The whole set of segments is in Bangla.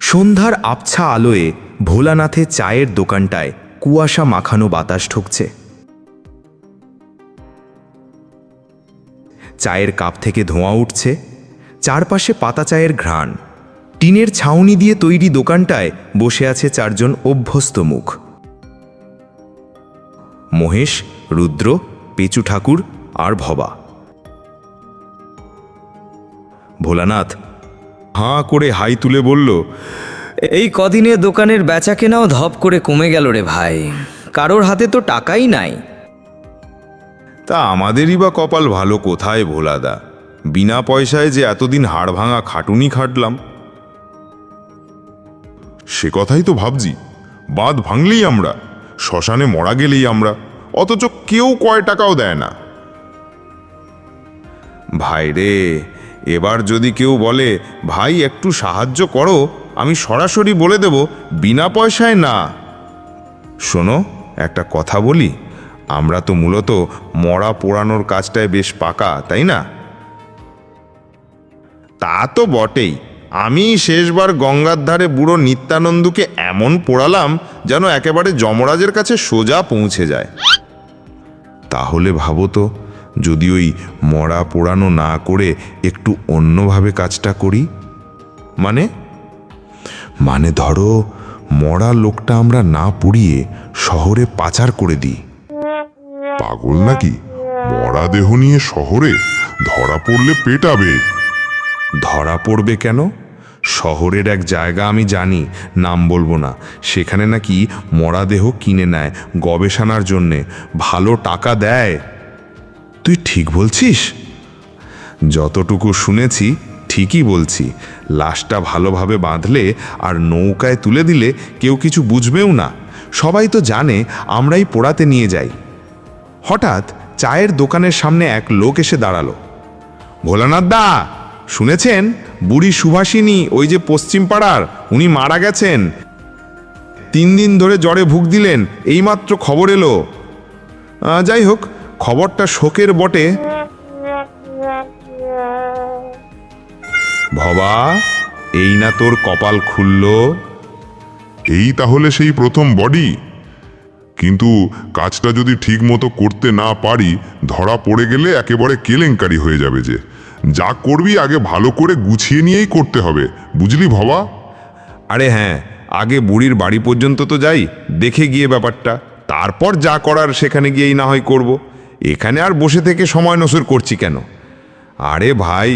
সন্ধ্যার আবছা আলোয় ভোলানাথের চায়ের দোকানটায় কুয়াশা মাখানো বাতাস ঢুকছে। চায়ের কাপ থেকে ধোঁয়া উঠছে, চারপাশে পাতা চায়ের ঘ্রাণ। টিনের ছাউনি দিয়ে তৈরি দোকানটায় বসে আছে চারজন অভ্যস্ত মুখ: মহেশ, রুদ্র, পেঁচু ঠাকুর আর ভবা। ভোলানাথ হাঁ করে হাই তুলে বলল, এই কদিনে দোকানের বেচা কেনাও ধপ করে কমে গেল রে ভাই, কারোর হাতে তো টাকাই নাই। তা আমাদেরই বা কপাল ভালো কোথায় ভোলাদা, বিনা পয়সায় যে এতদিন হাড় ভাঙা খাটুনি খাটলাম। সে কথাই তো ভাবছি, বাঁধ ভাঙলেই আমরা, শ্মশানে মরা গেলেই আমরা, অথচ কেউ কয় টাকাও দেয় না। ভাই রে, এবার যদি কেউ বলে ভাই একটু সাহায্য করো, আমি সরাসরি বলে দেব বিনা পয়সায় না। শোনো, একটা কথা বলি, আমরা তো মূলত মরা পোড়ানোর কাজটায় বেশ পাকা, তাই না? তা তো বটেই। আমি শেষবার গঙ্গার ধারে বুড়ো নিত্যানন্দকে এমন পোড়ালাম যেন একেবারে যমরাজের কাছে সোজা পৌঁছে যায়। তাহলে ভাবো তো, যদি ওই মরা পোড়ানো না করে একটু অন্যভাবে কাজটা করি। মানে ধরো, মরা লোকটা আমরা না পুড়িয়ে শহরে পাচার করে দিই। পাগল নাকি? মরা দেহ নিয়ে শহরে? ধরা পড়লে পেটাবে। ধরা পড়বে কেন? শহরের এক জায়গা আমি জানি, নাম বলবো না, সেখানে নাকি মরাদেহ কিনে নেয় গবেষণার জন্যে, ভালো টাকা দেয়। তুই ঠিক বলছিস? যতটুকু শুনেছি ঠিকই বলছি। লাশটা ভালোভাবে বাঁধলে আর নৌকায় তুলে দিলে কেউ কিছু বুঝবেও না, সবাই তো জানে আমরাই পোড়াতে নিয়ে যাই। হঠাৎ চায়ের দোকানের সামনে এক লোক এসে দাঁড়ালো। ভোলানাথ দা, শুনেছেন? বুড়ি সুভাষিনী, ওই যে পশ্চিম পাড়ার, উনি মারা গেছেন। 3 দিন ধরে জ্বরে ভুগছিলেন, এইমাত্র খবর এলো। যাই হোক, খবরটা শোকের বটে। ভবা, এই না তোর কপাল খুলল? এই তাহলে সেই প্রথম বডি। কিন্তু কাজটা যদি ঠিক মতো করতে না পারি, ধরা পড়ে গেলে একেবারে কেলেঙ্কারি হয়ে যাবে। যে যা করবি আগে ভালো করে গুছিয়ে নিয়েই করতে হবে, বুঝলি ভবা? আরে হ্যাঁ, আগে বুড়ির বাড়ি পর্যন্ত তো যাই, দেখে গিয়ে ব্যাপারটা, তারপর যা করার সেখানে গিয়েই না হয় করব। এখানে আর বসে থেকে সময় নষ্ট করছি কেন? আরে ভাই,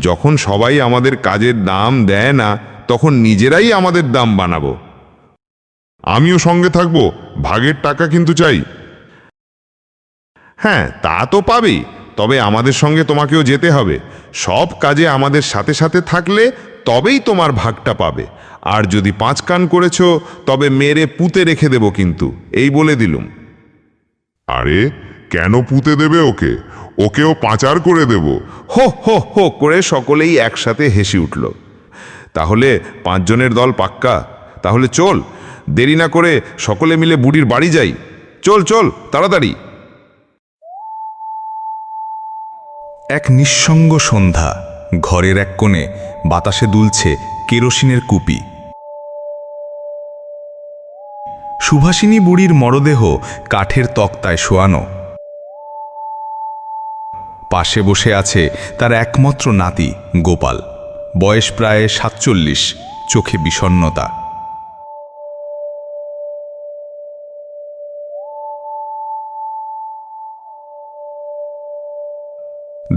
যখন সবাই আমাদের কাজের দাম দেয় না, তখন নিজেরাই আমাদের দাম বানাবো। আমিও সঙ্গে থাকবো, ভাগের টাকা কিন্তু চাই। হ্যাঁ, তা তো পাবেই, তবে আমাদের সঙ্গে তোমাকেও যেতে হবে। সব কাজে আমাদের সাথে সাথে থাকলে তবেই তোমার ভাগটা পাবে। আর যদি 5 কান করেছো, তবে মেরে পুঁতে রেখে দেব কিন্তু, এই বলে দিলুম। আরে কেন পুঁতে দেবে ওকে? ওকেও পাচার করে দেব। হো হো হো করে সকলেই একসাথে হেসে উঠল। তাহলে 5 জনের দল পাক্কা? তাহলে চল, দেরি না করে সকলে মিলে বুড়ির বাড়ি যাই। চল চল, তাড়াতাড়ি। এক নিঃসঙ্গ সন্ধ্যা, ঘরের এক কোণে বাতাসে দুলছে কেরোসিনের কুপি। সুভাষিনী বুড়ির মরদেহ কাঠের তক্তায় শোয়ানো। পাশে বসে আছে তার একমাত্র নাতি গোপাল, বয়স প্রায় 47, চোখে বিষণ্ণতা।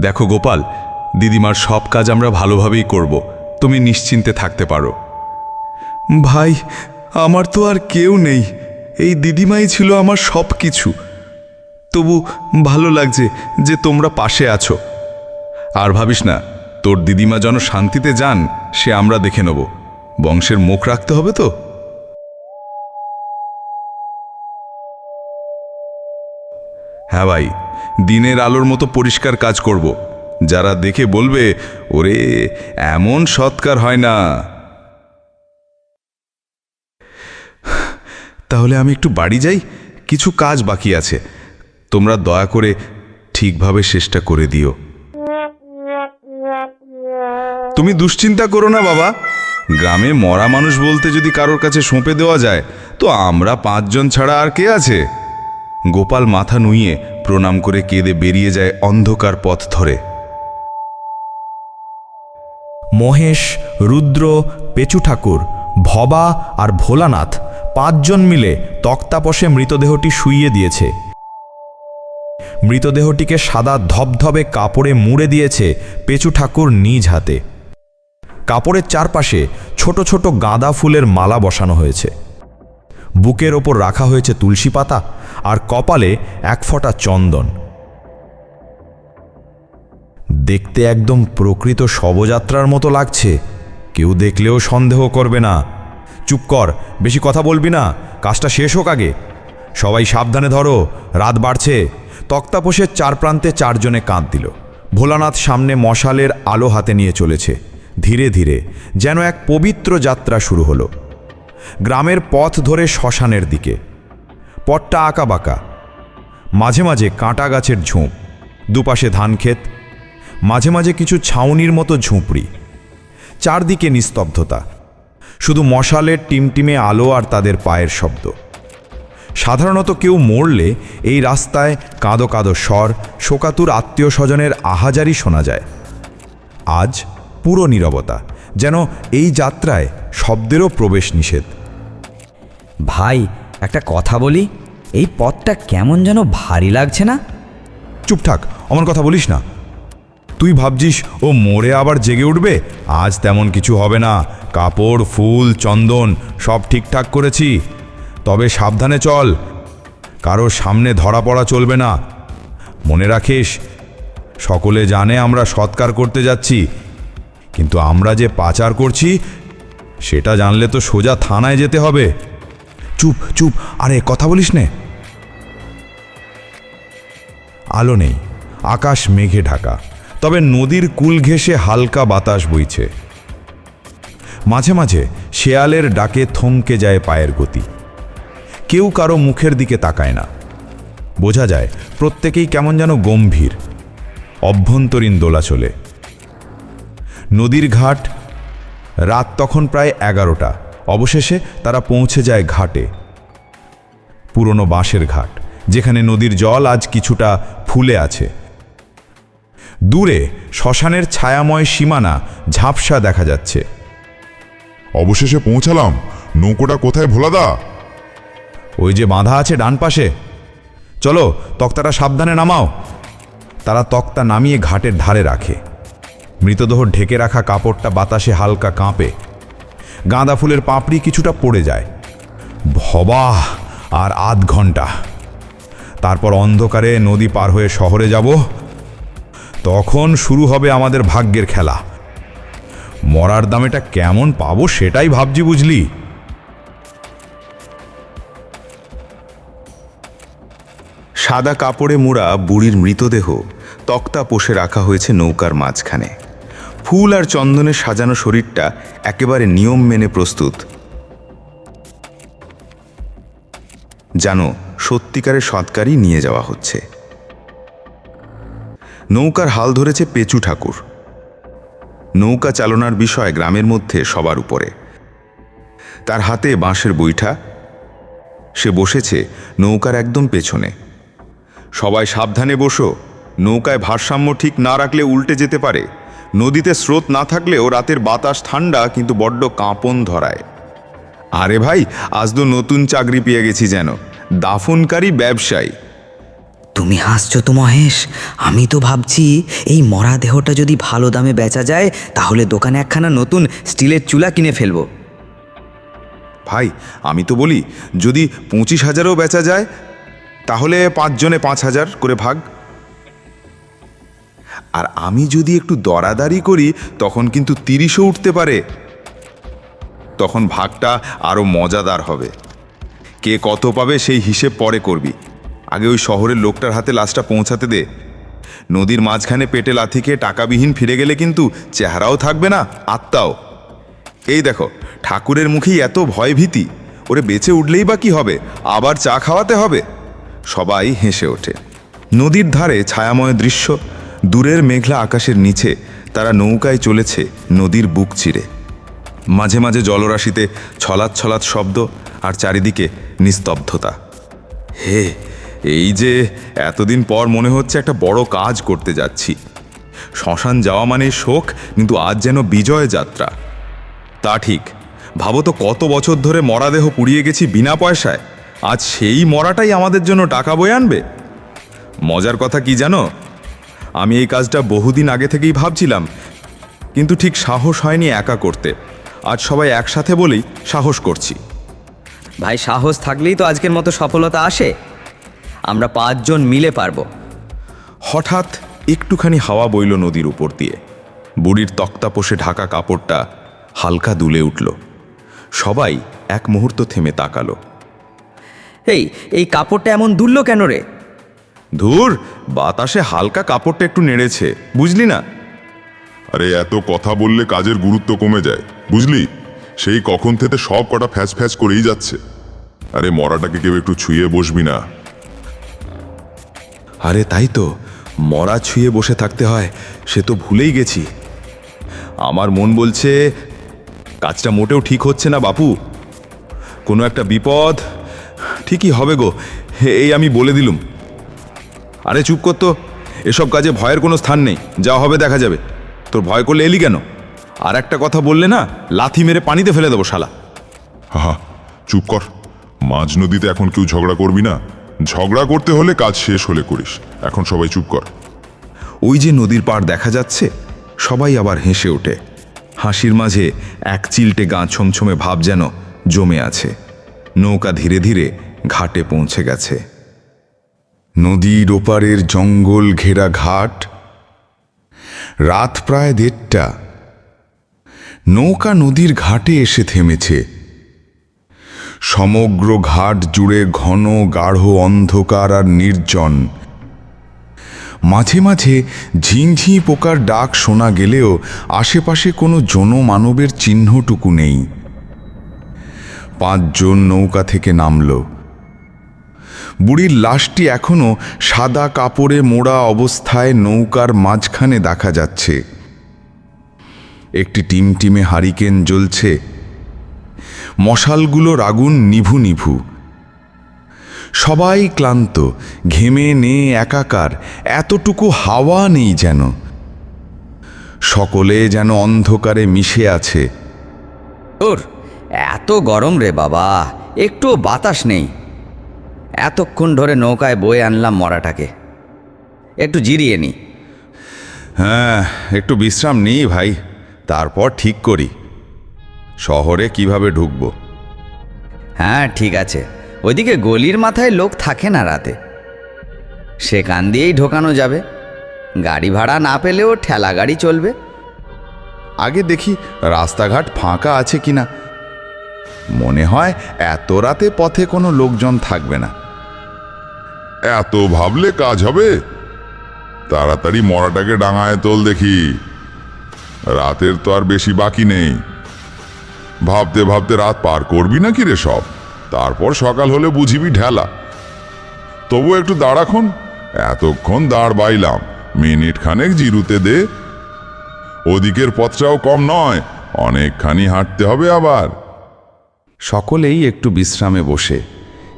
দেখো গোপাল, দিদিমার সব কাজ আমরা ভালোভাবেই করব, তুমি নিশ্চিন্তে থাকতে পারো। ভাই, আমার তো আর কেউ নেই, এই দিদিমাই ছিল আমার সব কিছু। তবু ভালো লাগছে যে তোমরা পাশে আছো। আর ভাবিস না, তোর দিদিমা যেন শান্তিতে যান সে আমরা দেখে নেব। বংশের মুখ রাখতে হবে তো। হ্যাঁ ভাই, দিনের আলোর মতো পরিষ্কার কাজ করব, যারা দেখে বলবে ওরে এমন সৎকার হয় না। তাহলে আমি একটু বাড়ি যাই, কিছু কাজ বাকি আছে, তোমরা দয়া করে ঠিকভাবে শেষটা করে দিও। তুমি দুশ্চিন্তা করো না বাবা, গ্রামে মরা মানুষ বলতে যদি কারোর কাছে সঁপে দেওয়া যায় তো আমরা 5 জন ছাড়া আর কে আছে? গোপাল মাথা নুইয়ে প্রণাম করে কেঁদে বেরিয়ে যায় অন্ধকার পথ ধরে। মহেশ, রুদ্র, পেঁচু ঠাকুর, ভবা আর ভোলানাথ 5 জন মিলে তক্তাপোষে মৃতদেহটি শুইয়ে দিয়েছে। মৃতদেহটিকে সাদা ধবধবে কাপড়ে মুড়ে দিয়েছে পেঁচু ঠাকুর নিজ হাতে। কাপড়ের চারপাশে ছোট ছোট গাঁদা ফুলের মালা বসানো হয়েছে। বুকের ওপর রাখা হয়েছে তুলসী পাতা আর কপালে 1 ফোঁটা চন্দন। দেখতে একদম প্রকৃত শবযাত্রার মতো লাগছে। কেউ দেখলেও সন্দেহ করবে না। চুপ কর, বেশি কথা বলবি না, কাজটা শেষ হোক আগে। সবাই সাবধানে ধরো, রাত বাড়ছে। তক্তাপোষের 4 প্রান্তে 4 জনে কাঁধ দিল। ভোলানাথ সামনে মশালের আলো হাতে নিয়ে চলেছে। ধীরে ধীরে যেন এক পবিত্র যাত্রা শুরু হলো। গ্রামের পথ ধরে শ্মশানের দিকে। পথটা আঁকাবাঁকা, মাঝে মাঝে কাঁটা গাছের ঝোঁপ, দুপাশে ধানক্ষেত, মাঝে মাঝে কিছু ছাউনির মতো ঝুঁপড়ি। চারদিকে নিস্তব্ধতা, শুধু মশালের টিমটিমে আলো আর তাদের পায়ের শব্দ। সাধারণত কেউ মরলে এই রাস্তায় কাঁদো কাঁদো স্বর, শোকাতুর আত্মীয় স্বজনের আহাজারি শোনা যায়। আজ পুরো নীরবতা, যেন এই যাত্রায় শব্দেরও প্রবেশ নিষেধ। ভাই, একটা কথা বলি, এই পথটা কেমন যেন ভারী লাগছে না? চুপ থাক, অমন কথা বলিস না। তুই ভাবছিস ও মরে আবার জেগে উঠবে? আজ তেমন কিছু হবে না। কাপড়, ফুল, চন্দন সব ঠিকঠাক করেছি। তবে সাবধানে চল, কারোর সামনে ধরা পড়া চলবে না। মনে রাখিস, সকলে জানে আমরা সৎকার করতে যাচ্ছি, কিন্তু আমরা যে পাচার করছি সেটা জানলে তো সোজা থানায় যেতে হবে। চুপ চুপ, আরে কথা বলিস নে। আলো নেই, আকাশ মেঘে ঢাকা, তবে নদীর কূল ঘেঁষে হালকা বাতাস বইছে। মাঝে মাঝে শেয়ালের ডাকে থমকে যায় পায়ের গতি। কেউ কারো মুখের দিকে তাকায় না। বোঝা যায় প্রত্যেকেই কেমন যেন গম্ভীর। অভ্যন্তরীণ দোলাচলে। নদীর ঘাট। রাত তখন প্রায় 11টা। অবশেষে তারা পৌঁছে যায় ঘাটে। পুরনো বাঁশের ঘাট, যেখানে নদীর জল আজ কিছুটা ফুলে আছে। দূরে শ্মশানের ছায়াময় সীমানা ঝাপসা দেখা যাচ্ছে। অবশেষে পৌঁছালাম। নৌকোটা কোথায় ভোলাদা? ওই যে বাঁধা আছে ডান পাশে। চলো, তক্তাটা সাবধানে নামাও। তারা তক্তা নামিয়ে ঘাটের ধারে রাখে। মৃতদেহ ঢেকে রাখা কাপড়টা বাতাসে হালকা কাঁপে। গাঁদা ফুলের পাপড়ি কিছুটা পড়ে যায়। ভবা আর আধ ঘন্টা, তারপর অন্ধকারে নদী পার হয়ে শহরে যাব। তখন শুরু হবে আমাদের ভাগ্যের খেলা। মরার দামেটা কেমন পাবো সেটাই ভাবছি, বুঝলি? সাদা কাপড়ে মোড়া বুড়ির মৃতদেহ তক্তাপোষে রাখা হয়েছে নৌকার মাঝখানে। ফুল আর চন্দনে সাজানো শরীরটা একেবারে নিয়ম মেনে প্রস্তুত। জানো, সত্যিকারের সৎকারই নিয়ে যাওয়া হচ্ছে। নৌকার হাল ধরেছে পেঁচু ঠাকুর। নৌকা চালনার বিষয় গ্রামের মধ্যে সবার উপরে। তার হাতে বাঁশের বৈঠা। সে বসেছে নৌকার একদম পেছনে। সবাই সাবধানে বসো, নৌকায় ভারসাম্য ঠিক না রাখলে উল্টে যেতে পারে। নদীতে স্রোত না থাকলেও রাতের বাতাস ঠান্ডা, কিন্তু বড্ড কাঁপন ধরায়। আরে ভাই, আজ তো নতুন চাকরি পেয়ে গেছি যেন, দাফনকারী ব্যবসায়ী। তুমি হাসছো তো মহেশ? আমি তো ভাবছি এই মরা দেহটা যদি ভালো দামে বেচা যায় তাহলে দোকানে একখানা নতুন স্টিলের চুলা কিনে ফেলবো। ভাই, আমি তো বলি যদি 25,000ও বেচা যায় তাহলে 5 জনে 5,000 করে ভাগ। আর আমি যদি একটু দরাদারি করি তখন কিন্তু 30ও উঠতে পারে। তখন ভাগটা আরও মজাদার হবে। কে কত পাবে সেই হিসেব পরে করবি। আগে ওই শহরের লোকটার হাতে লাশটা পৌঁছাতে দে। নদীর মাঝখানে পেটে লাথি খেয়ে টাকাবিহীন ফিরে গেলে কিন্তু চেহারাও থাকবে না, আত্মাও। এই দেখো, ঠাকুরের মুখেই এত ভয় ভীতি। ওরে বেঁচে উঠলেই বা কি হবে, আবার চা খাওয়াতে হবে। সবাই হেসে ওঠে। নদীর ধারে ছায়াময় দৃশ্য। দূরের মেঘলা আকাশের নিচে তারা নৌকায় চলেছে নদীর বুক চিরে। মাঝে মাঝে জলরাশিতে ছলাৎ ছলাৎ শব্দ আর চারিদিকে নিস্তব্ধতা। হে, এই যে এতদিন পর মনে হচ্ছে একটা বড় কাজ করতে যাচ্ছি। শ্মশান যাওয়া মানে শোক, কিন্তু আজ যেন বিজয় যাত্রা। তা ঠিক, ভাবো তো কত বছর ধরে মরাদেহ পুড়িয়ে গেছি বিনা পয়সায়, আজ সেই মরাটাই আমাদের জন্য টাকা বয়ে আনবে। মজার কথা কি জানো, আমি এই কাজটা বহুদিন আগে থেকেই ভাবছিলাম, কিন্তু ঠিক সাহস হয়নি একা করতে। আজ সবাই একসাথে বলেই সাহস করছি। ভাই, সাহস থাকলেই তো আজকের মতো সফলতা আসে। আমরা 5 জন মিলে পারবো। হঠাৎ একটুখানি হাওয়া বইল নদীর উপর দিয়ে। বুড়ির তক্তাপোষে ঢাকা কাপড়টা হালকা দুলে উঠল। সবাই এক মুহূর্ত থেমে তাকালো। এই কাপড়টা এমন দুললো কেন রে? ধুর, বাতাসে হালকা কাপড়টা একটু নেড়েছে, বুঝলি না? আরে এত কথা বললে কাজের গুরুত্ব কমে যায়, বুঝলি? সেই কখন থেকে সব কটা ফ্যাচ ফ্যাচ করেই যাচ্ছে। আরে মরাটাকে কেউ একটু ছুঁয়ে বসবি না? আরে তাই তো, মরা ছুঁয়ে বসে থাকতে হয় সে তো ভুলেই গেছি। আমার মন বলছে কাজটা মোটেও ঠিক হচ্ছে না বাপু। কোনো একটা বিপদ ঠিকই হবে গো, এই আমি বলে দিলুম। আরে চুপ কর তো, এসব কাজে ভয়ের কোনো স্থান নেই, যা হবে দেখা যাবে। তোর ভয় করলে এলি কেন? আর একটা কথা বললে না, লাথি মেরে পানিতে ফেলে দেবো শালা। হা, চুপ কর। মাঝ নদীতে এখন কেউ ঝগড়া করবি না। ঝগড়া করতে হলে কাজ শেষ হলে করিস। এখন সবাই চুপ কর। ওই যে নদীর পাড় দেখা যাচ্ছে, সবাই আবার হেসে ওঠে। হাসির মাঝে এক চিলটে গা ছমছমে ভাব যেন জমে আছে। নৌকা ধীরে ধীরে ঘাটে পৌঁছে গেছে। নদীর ওপারের জঙ্গল ঘেরা ঘাট। রাত প্রায় 1:30। নৌকা নদীর ঘাটে এসে থেমেছে। সমগ্র ঘাট জুড়ে ঘন গাঢ় অন্ধকার আর নির্জন। মাঝে মাঝে ঝিঁঝি পোকার ডাক শোনা গেলেও আশেপাশে কোনো জনমানবের চিহ্নটুকু নেই। 5 জন নৌকা থেকে নামল। বুড়ির লাশটি এখনো সাদা কাপড়ে মোড়া অবস্থায় নৌকার মাঝখানে দেখা যাচ্ছে। একটি টিমটিমে হারিকেন জ্বলছে। মশালগুলোর আগুন নিভু নিভু। সবাই ক্লান্ত, ঘেমে নে একাকার, এতটুকু হাওয়া নেই যেন। সকলে যেন অন্ধকারে মিশে আছে। ওর এত গরম রে বাবা, একটু বাতাস নেই। এতক্ষণ ধরে নৌকায় বয়ে আনলাম মরাটাকে, একটু জিরিয়ে নি। হ্যাঁ, একটু বিশ্রাম নিই ভাই, তারপর ঠিক করি শহরে কিভাবে ঢুকবো। হ্যাঁ ঠিক আছে, ওইদিকে গলির মাথায় লোক থাকে না রাতে, সেখান দিয়েই ঢোকানো যাবে। গাড়ি ভাড়া না পেলেও ঠেলা গাড়ি চলবে। আগে দেখি রাস্তাঘাট ফাঁকা আছে কিনা। মনে হয় এত রাতে পথে কোনো লোকজন থাকবে না। এত ভাবলে কাজ হবে? তাড়াতাড়ি মরাটাকে ডাঙায় তোল দেখি। রাতের তো আর বেশি বাকি নেই। ভাবতে ভাবতে রাত পার করবি নাকি রে সব? তারপর সকাল হলে বুঝিবি ঢেলা। তবু একটু দাঁড়াখন, এতক্ষণ দাঁড় বাইলাম, মিনিট খানেক জিরুতে দে। ওদিকের পথটাও কম নয়, অনেকখানি হাঁটতে হবে আবার। সকলেই একটু বিশ্রামে বসে,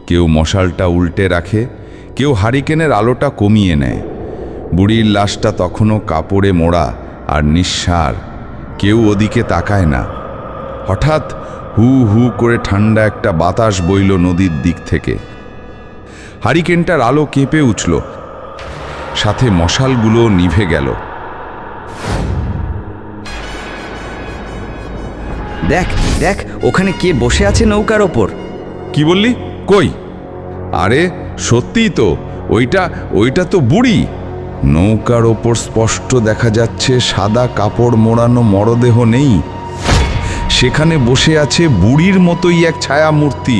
কেউ মশালটা উল্টে রাখে, কেউ হারিকেনের আলোটা কমিয়ে নেয়। বুড়ির লাশটা তখনও কাপড়ে মোড়া আর নিঃসার, কেউ ওদিকে তাকায় না। হঠাৎ হু হু করে ঠান্ডা একটা বাতাস বইল নদীর দিক থেকে। হারিকেনটার আলো কেঁপে উঠল, সাথে মশালগুলো নিভে গেল। দেখ দেখ, ওখানে কে বসে আছে নৌকার ওপর? কি বললি? কই? আরে সত্যিই তো, ওইটা তো বুড়ি। নৌকার ওপর স্পষ্ট দেখা যাচ্ছে সাদা কাপড় মোড়ানো মরদেহ নেই, সেখানে বসে আছে বুড়ির মতোই এক ছায়া মূর্তি।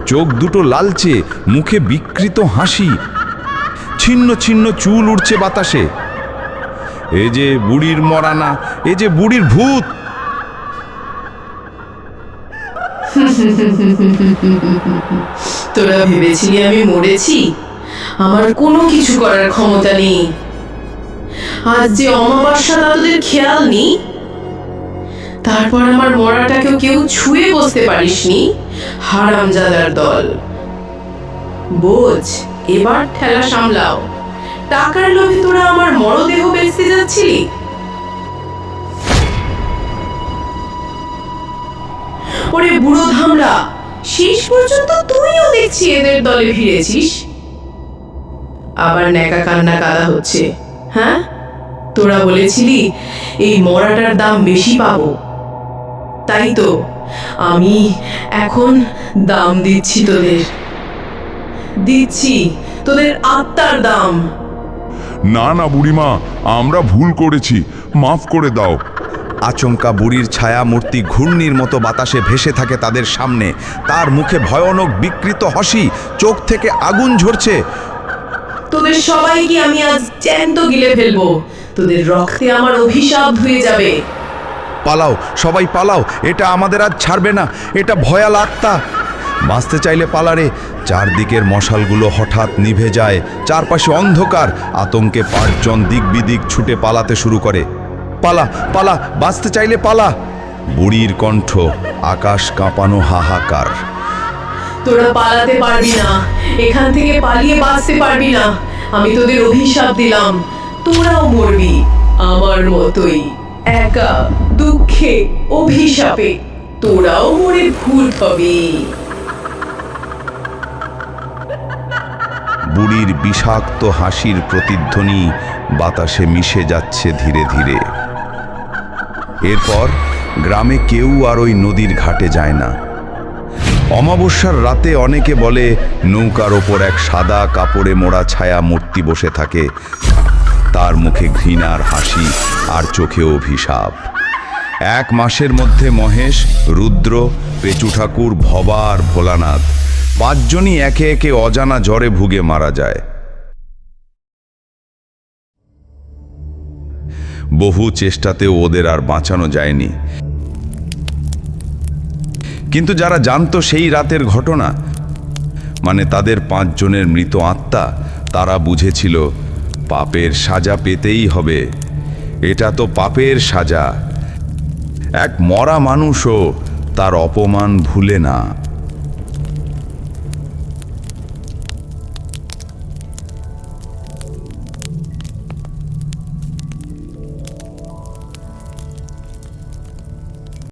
চোখ দুটো লালচে, মুখে বিকৃত হাসি, ছিন্ন ছিন্ন চুল উড়ছে বাতাসে। এ যে বুড়ির মরানা, এ যে বুড়ির ভূত। তোরা ভেবেছিলি আমি মরেছি? আমার কোনো কিছু করার ক্ষমতা নেই। আজ যে অমাবস্যা তা তোদের খেয়াল নেই। তারপর আমার মরাটাকেও কেউ ছুঁয়ে বসতে পারিসনি, হারামজাদার দল। বোঝ, এবার ঠেলা সামলাও। টাকার লোভে তোরা আমার মরদেহ বেচতে যাচ্ছিলি। ওরে বুড়ো ধামড়া, শেষ পর্যন্ত তুইও দেখছি এদের দলে ভিড়েছিস। আবার ন্যাকা কান্না কাদা হচ্ছে। হ্যাঁ, তোরা বলেছিলি এই মরাটার দাম বেশি পাবো, তাই তো আমি এখন দাম দিচ্ছি তোদের। দিচ্ছি তোদের আত্মার দাম। না না বুড়িমা, আমরা ভুল করেছি, মাফ করে দাও। আচমকা বুড়ির ছায়া মূর্তি ঘূর্ণির মতো বাতাসে ভেসে থাকে তাদের সামনে। তার মুখে ভয়ানক বিকৃত হাসি, চোখ থেকে আগুন ঝরছে। তোদের সবাইকে আমি আজ জ্যান্ত গিলে ফেলবো। তোদের রক্তে আমার অভিশাপ ধুয়ে যাবে। পালাও, সবাই পালাও, এটা আমাদের আজ ছাড়বে না। এটা ভয়াল আত্মা। বাঁচতে চাইলে পালারে। চারদিকের মশালগুলো হঠাৎ নিভে যায়। চারপাশে অন্ধকার। আতঙ্কে 5 জন দিক বিদিক ছুটে পালাতে শুরু করে। পালা পালা, বাঁচতে চাইলে পালা। বুড়ির কণ্ঠ, আকাশ কাঁপানো হাহাকার। তোরা পালাতে পারবি না, এখান থেকে পালিয়ে বাঁচতে পারবি না। আমি তোদের অভিশাপ দিলাম, তোরাও মরবি আমার মতোই, একা, দুঃখে, অভিশাপে। তোরাও মরে ভূত হবি। বুড়ির বিষাক্ত হাসির প্রতিধ্বনি বাতাসে মিশে যাচ্ছে ধীরে ধীরে। এরপর গ্রামে কেউ আর ওই নদীর ঘাটে যায় না। অমাবস্যার রাতে অনেকে বলে নৌকার ওপর এক সাদা কাপড়ে মোড়া ছায়া মূর্তি বসে থাকে। তার মুখে ঘৃণার হাসি আর চোখে অভিশাপ। 1 মাসের মধ্যে মহেশ, রুদ্র, পেঁচু ঠাকুর, ভবা আর ভোলানাথ 5 জনই একে একে অজানা জ্বরে ভুগে মারা যায়। বহু চেষ্টাতেও ওদের আর বাঁচানো যায়নি। কিন্তু যারা জানতো সেই রাতের ঘটনা, মানে তাদের 5 জনের মৃত আত্মা, তারা বুঝেছিল পাপের সাজা পেতেই হবে। এটা তো পাপের সাজা। এক মরা মানুষও তার অপমান ভুলে না।